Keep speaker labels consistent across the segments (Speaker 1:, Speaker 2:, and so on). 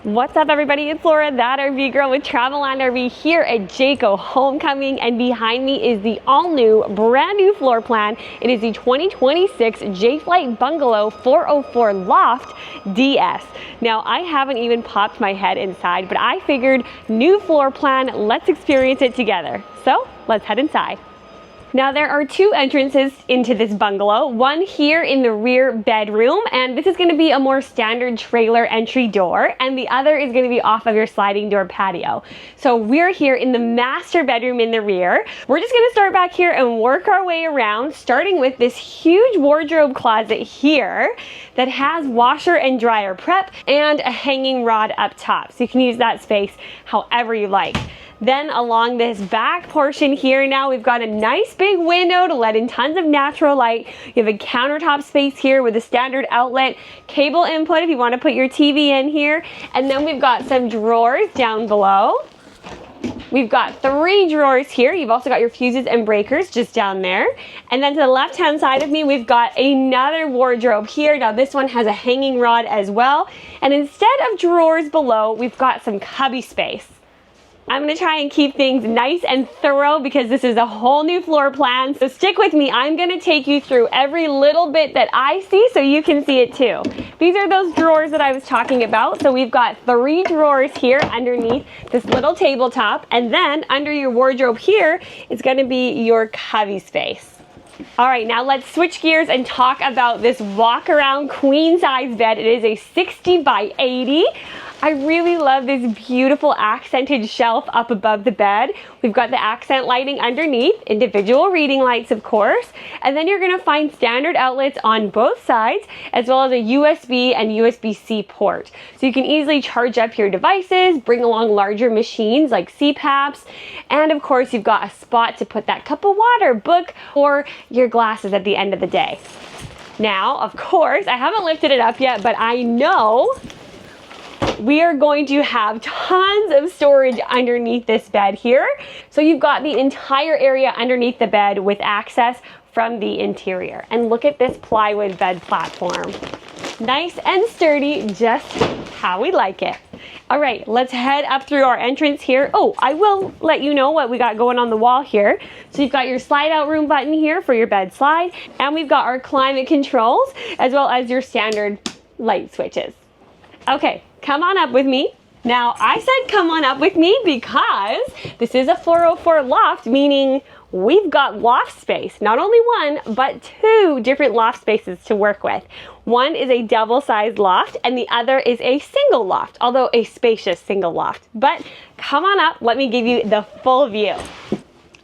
Speaker 1: What's up, everybody? It's Laura, that RV girl with Traveland RV here at Jayco Homecoming, and behind me is the all-new, brand-new floor plan. It is the 2026 Jayco Bungalow 404 Loft DS. Now, I haven't even popped my head inside, but I figured new floor plan, let's experience it together. So, let's head inside. Now, there are two entrances into this bungalow, one here in the rear bedroom, and this is going to be a more standard trailer entry door, and the other is going to be off of your sliding door patio. So we're here in the master bedroom in the rear. We're just going to start back here and work our way around, starting with this huge wardrobe closet here that has washer and dryer prep and a hanging rod up top, so you can use that space however you like. Then along this back portion here, now we've got a nice big window to let in tons of natural light. You have a countertop space here with a standard outlet, cable input if you want to put your TV in here. And then we've got some drawers down below. We've got 3 drawers here. You've also got your fuses and breakers just down there. And then to the left-hand side of me, we've got another wardrobe here. Now this one has a hanging rod as well. And instead of drawers below, we've got some cubby space. I'm going to try and keep things nice and thorough because this is a whole new floor plan. So stick with me. I'm going to take you through every little bit that I see so you can see it too. These are those drawers that I was talking about. So we've got 3 drawers here underneath this little tabletop. And then under your wardrobe here is going to be your cubby space. All right, now let's switch gears and talk about this walk-around queen-size bed. It is a 60 by 80. I really love this beautiful accented shelf up above the bed. We've got the accent lighting underneath, individual reading lights, of course, and then you're gonna find standard outlets on both sides, as well as a USB and USB-C port. So you can easily charge up your devices, bring along larger machines like CPAPs, and of course you've got a spot to put that cup of water, book, or your glasses at the end of the day. Now, of course, I haven't lifted it up yet, but I know we are going to have tons of storage underneath this bed here. So you've got the entire area underneath the bed with access from the interior. And look at this plywood bed platform. Nice and sturdy, just how we like it. All right, let's head up through our entrance here. Oh, I will let you know what we got going on the wall here. So you've got your slide out room button here for your bed slide, and we've got our climate controls as well as your standard light switches. Okay, come on up with me. Now, I said come on up with me because this is a 404 loft, meaning we've got loft space. Not only one, but 2 different loft spaces to work with. One is a double-sized loft, and the other is a single loft, although a spacious single loft. But come on up, let me give you the full view.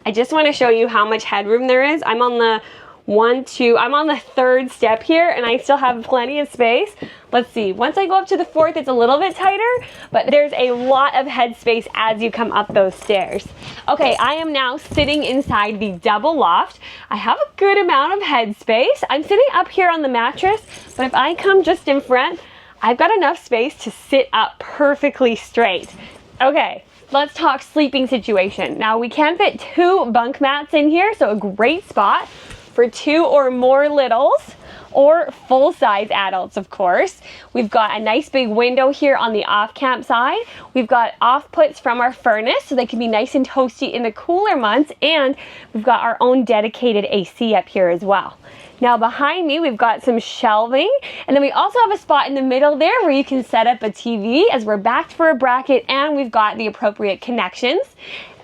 Speaker 1: I just want to show you how much headroom there is. I'm on the 3rd step here, and I still have plenty of space. Let's see, once I go up to the 4th, it's a little bit tighter, but there's a lot of headspace as you come up those stairs. Okay, I am now sitting inside the double loft. I have a good amount of headspace. I'm sitting up here on the mattress, but if I come just in front, I've got enough space to sit up perfectly straight. Okay, let's talk sleeping situation. Now, we can fit 2 bunk mats in here, so a great spot for 2 or more littles, or full-size adults, of course. We've got a nice big window here on the off-camp side. We've got off-puts from our furnace, so they can be nice and toasty in the cooler months, and we've got our own dedicated AC up here as well. Now behind me, we've got some shelving, and then we also have a spot in the middle there where you can set up a TV as we're backed for a bracket, and we've got the appropriate connections.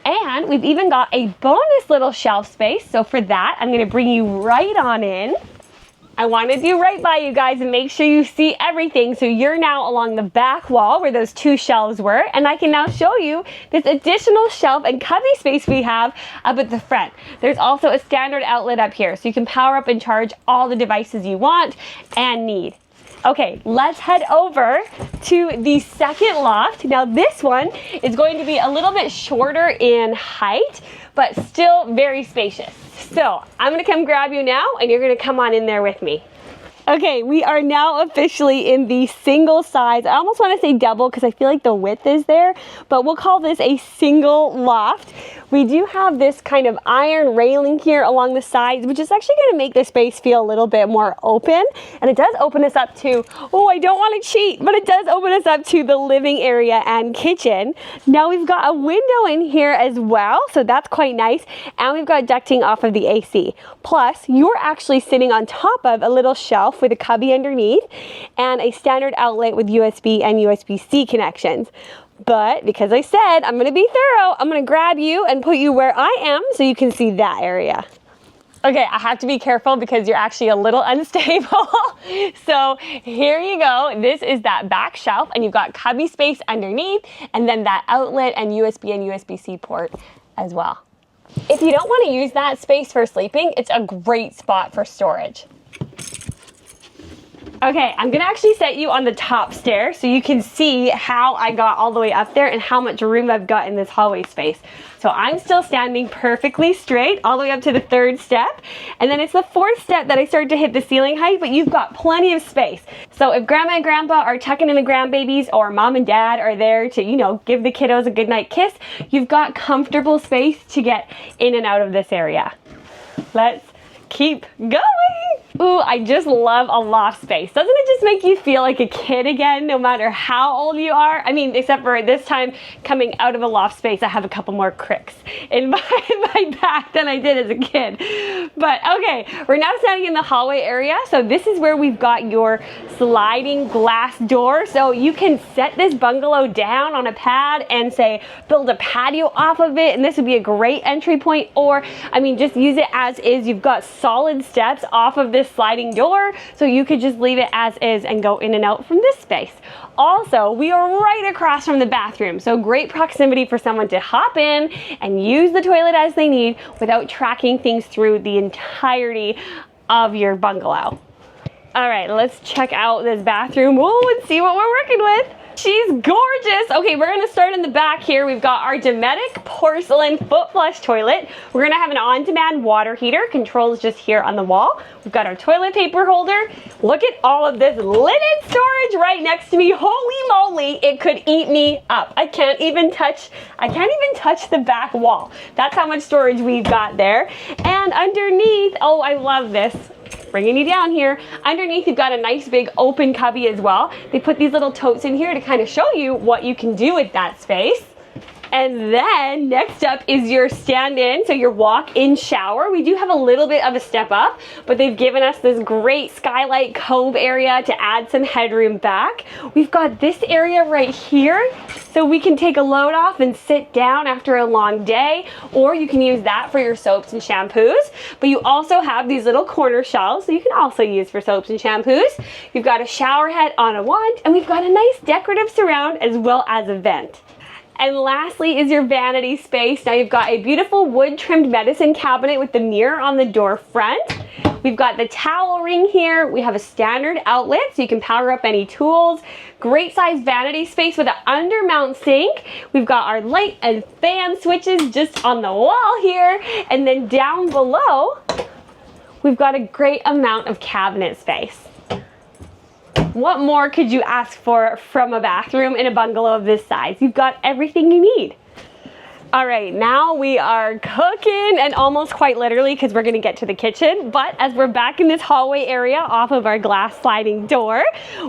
Speaker 1: And we've even got a bonus little shelf space. So for that, I'm going to bring you right on in. I want to do right by you guys and make sure you see everything. So you're now along the back wall where those 2 shelves were. And I can now show you this additional shelf and cubby space we have up at the front. There's also a standard outlet up here, so you can power up and charge all the devices you want and need. Okay, let's head over to the second loft. Now this one is going to be a little bit shorter in height, but still very spacious. So I'm gonna come grab you now, and you're gonna come on in there with me. Okay, we are now officially in the single size. I almost want to say double because I feel like the width is there, but we'll call this a single loft. We do have this kind of iron railing here along the sides, which is actually going to make the space feel a little bit more open. And it does open us up to, oh, I don't want to cheat, but it does open us up to the living area and kitchen. Now we've got a window in here as well, so that's quite nice. And we've got ducting off of the AC. Plus, you're actually sitting on top of a little shelf with a cubby underneath and a standard outlet with USB and USB-C connections. But because I said I'm gonna be thorough, I'm gonna grab you and put you where I am so you can see that area. Okay, I have to be careful because you're actually a little unstable. So here you go. This is that back shelf and you've got cubby space underneath and then that outlet and USB and USB-C port as well. If you don't want to use that space for sleeping, it's a great spot for storage. Okay, I'm gonna actually set you on the top stair so you can see how I got all the way up there and how much room I've got in this hallway space. So I'm still standing perfectly straight all the way up to the 3rd step. And then it's the 4th step that I start to hit the ceiling height, but you've got plenty of space. So if grandma and grandpa are tucking in the grandbabies or mom and dad are there to, you know, give the kiddos a goodnight kiss, you've got comfortable space to get in and out of this area. Let's keep going. Ooh, I just love a loft space. Doesn't it just make you feel like a kid again, no matter how old you are? I mean, except for this time coming out of a loft space, I have a couple more cricks in my back than I did as a kid. But okay, we're now standing in the hallway area. So this is where we've got your sliding glass door. So you can set this bungalow down on a pad and say, build a patio off of it. And this would be a great entry point. Or, I mean, just use it as is. You've got solid steps off of this sliding door, so you could just leave it as is and go in and out from this space. Also, we are right across from the bathroom, so great proximity for someone to hop in and use the toilet as they need without tracking things through the entirety of your bungalow. All right, let's check out this bathroom and see what we're working with. She's gorgeous. Okay, we're gonna start in the back here. We've got our Dometic porcelain foot flush toilet. We're gonna have an on-demand water heater. Controls just here on the wall. We've got our toilet paper holder. Look at all of this linen storage right next to me. Holy moly, it could eat me up. I can't even touch the back wall. That's how much storage we've got there. And underneath, oh, I love this. Bringing you down here. Underneath, you've got a nice big open cubby as well. They put these little totes in here to kind of show you what you can do with that space. And then next up is your stand-in, so your walk-in shower. We do have a little bit of a step up, but they've given us this great skylight cove area to add some headroom back. We've got this area right here, so we can take a load off and sit down after a long day, or you can use that for your soaps and shampoos. But you also have these little corner shelves, so you can also use for soaps and shampoos. You've got a shower head on a wand, and we've got a nice decorative surround as well as a vent. And lastly is your vanity space. Now you've got a beautiful wood trimmed medicine cabinet with the mirror on the door front. We've got the towel ring here. We have a standard outlet so you can power up any tools. Great size vanity space with an undermount sink. We've got our light and fan switches just on the wall here. And then down below, we've got a great amount of cabinet space. What more could you ask for from a bathroom in a bungalow of this size? You've got everything you need. All right, now we are cooking, and almost quite literally because we're gonna get to the kitchen. But as we're back in this hallway area off of our glass sliding door,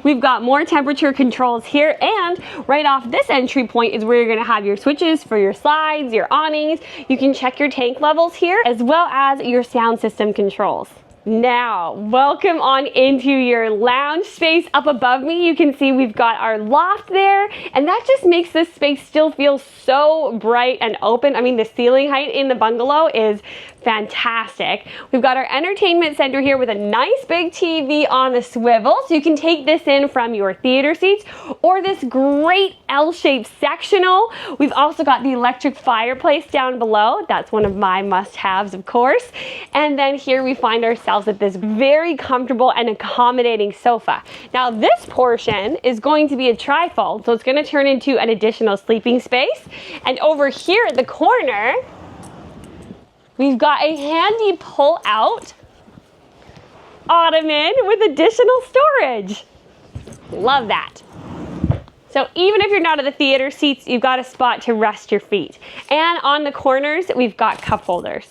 Speaker 1: we've got more temperature controls here, and right off this entry point is where you're gonna have your switches for your slides, your awnings. You can check your tank levels here, as well as your sound system controls. Now, welcome on into your lounge space. Up above me, you can see we've got our loft there, and that just makes this space still feel so bright and open. I mean, the ceiling height in the bungalow is fantastic. We've got our entertainment center here with a nice big TV on a swivel, so you can take this in from your theater seats or this great L-shaped sectional. We've also got the electric fireplace down below. That's one of my must-haves, of course. And then here we find ourselves at this very comfortable and accommodating sofa. Now this portion is going to be a trifold, so it's going to turn into an additional sleeping space. And over here at the corner, we've got a handy pull-out ottoman with additional storage. Love that. So even if you're not at the theater seats, you've got a spot to rest your feet. And on the corners, we've got cup holders.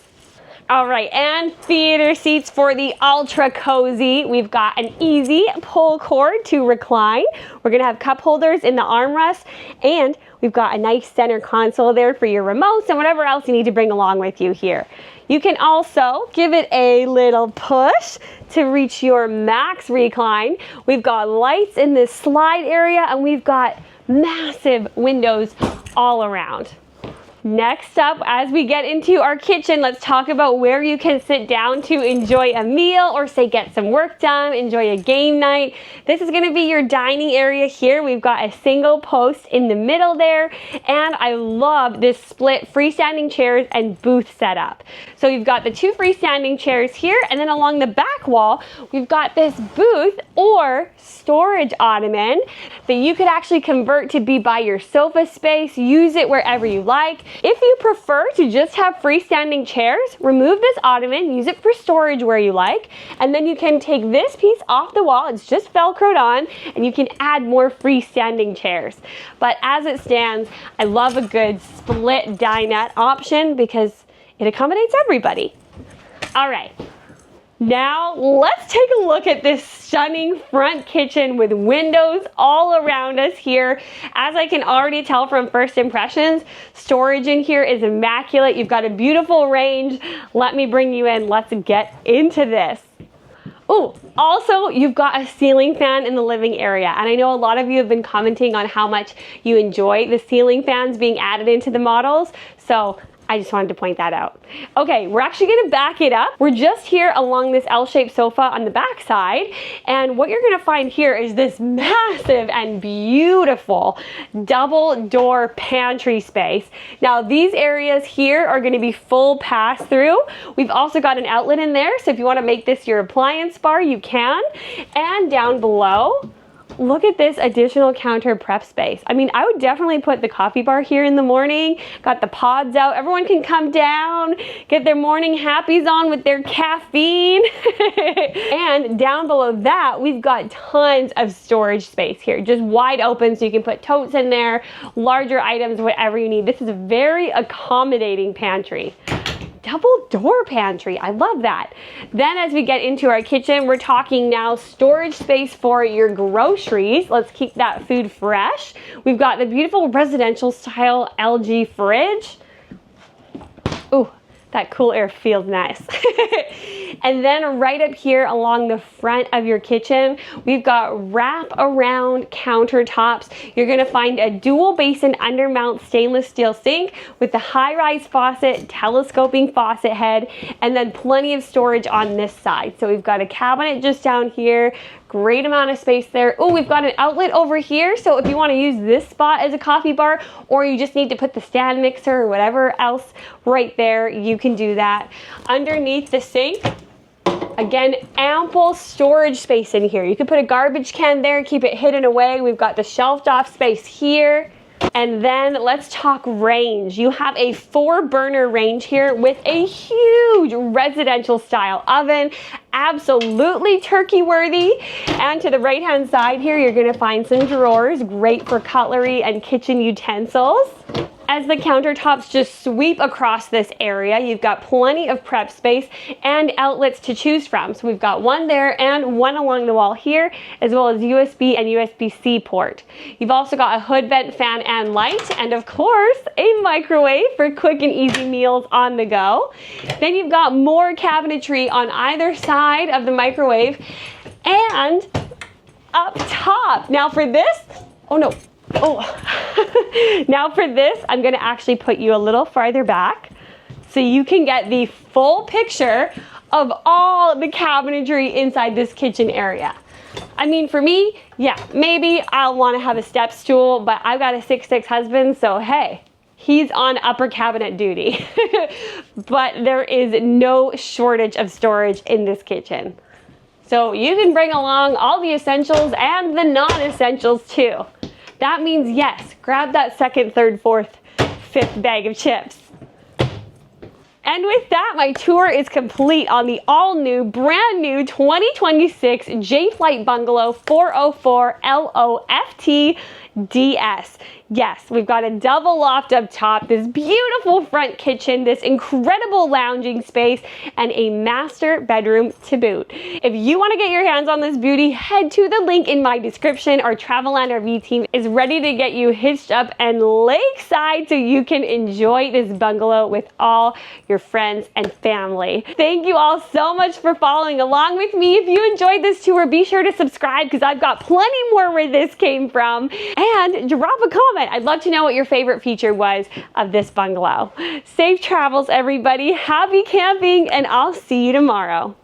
Speaker 1: All right, and theater seats for the ultra cozy. We've got an easy pull cord to recline. We're gonna have cup holders in the armrest, and we've got a nice center console there for your remotes and whatever else you need to bring along with you here. You can also give it a little push to reach your max recline. We've got lights in this slide area, and we've got massive windows all around. Next up, as we get into our kitchen, let's talk about where you can sit down to enjoy a meal or say get some work done, enjoy a game night. This is gonna be your dining area here. We've got a single post in the middle there, and I love this split freestanding chairs and booth setup. So you've got the 2 freestanding chairs here, and then along the back wall, we've got this booth or storage ottoman that you could actually convert to be by your sofa space, use it wherever you like. If you prefer to just have freestanding chairs, remove this ottoman, use it for storage where you like, and then you can take this piece off the wall, it's just Velcroed on, and you can add more freestanding chairs. But as it stands, I love a good split dinette option because it accommodates everybody. All right. Now let's take a look at this stunning front kitchen with windows all around us here. As I can already tell from first impressions, storage in here is immaculate. You've got a beautiful range. Let me bring you in. Let's get into this. Oh, also you've got a ceiling fan in the living area, and I know a lot of you have been commenting on how much you enjoy the ceiling fans being added into the models, so I just wanted to point that out. Okay, we're actually gonna back it up. We're just here along this L-shaped sofa on the back side, and what you're gonna find here is this massive and beautiful double door pantry space. Now these areas here are gonna be full pass through. We've also got an outlet in there, so if you wanna make this your appliance bar, you can. And down below, look at this additional counter prep space. I mean, I would definitely put the coffee bar here in the morning, got the pods out. Everyone can come down, get their morning happies on with their caffeine. And down below that, we've got tons of storage space here, just wide open so you can put totes in there, larger items, whatever you need. This is a very accommodating pantry. Double door pantry, I love that. Then as we get into our kitchen, we're talking now storage space for your groceries. Let's keep that food fresh. We've got the beautiful residential style LG fridge. Ooh, that cool air feels nice. And then right up here along the front of your kitchen, we've got wrap around countertops. You're gonna find a dual basin undermount stainless steel sink with the high-rise faucet, telescoping faucet head, and then plenty of storage on this side. So we've got a cabinet just down here, great amount of space there. Oh, we've got an outlet over here, so if you want to use this spot as a coffee bar, or you just need to put the stand mixer or whatever else right there, you can do that. Underneath the sink, again, ample storage space in here. You could put a garbage can there, keep it hidden away. We've got the shelved off space here. And then let's talk range. You have a 4-burner range here with a huge residential style oven, absolutely turkey worthy. And to the right hand side here, you're gonna find some drawers, great for cutlery and kitchen utensils. As the countertops just sweep across this area, you've got plenty of prep space and outlets to choose from. So we've got one there and one along the wall here, as well as USB and USB-C port. You've also got a hood vent fan and light, and of course, a microwave for quick and easy meals on the go. Then you've got more cabinetry on either side of the microwave and up top. Now for this, oh no. Oh, now for this, I'm gonna actually put you a little farther back so you can get the full picture of all the cabinetry inside this kitchen area. I mean, for me, yeah, maybe I'll wanna have a step stool, but I've got a 6'6" husband, so hey, he's on upper cabinet duty. But there is no shortage of storage in this kitchen. So you can bring along all the essentials and the non-essentials too. That means yes, grab that second, third, fourth, fifth bag of chips. And with that, my tour is complete on the all-new, brand-new 2026 J-Flight Bungalow 404 LOFT DS. Yes, we've got a double loft up top, this beautiful front kitchen, this incredible lounging space, and a master bedroom to boot. If you want to get your hands on this beauty, head to the link in my description. Our Traveland RV team is ready to get you hitched up and lakeside so you can enjoy this bungalow with all your friends and family. Thank you all so much for following along with me. If you enjoyed this tour, be sure to subscribe because I've got plenty more where this came from. And drop a comment. I'd love to know what your favorite feature was of this bungalow. Safe travels, everybody. Happy camping, and I'll see you tomorrow.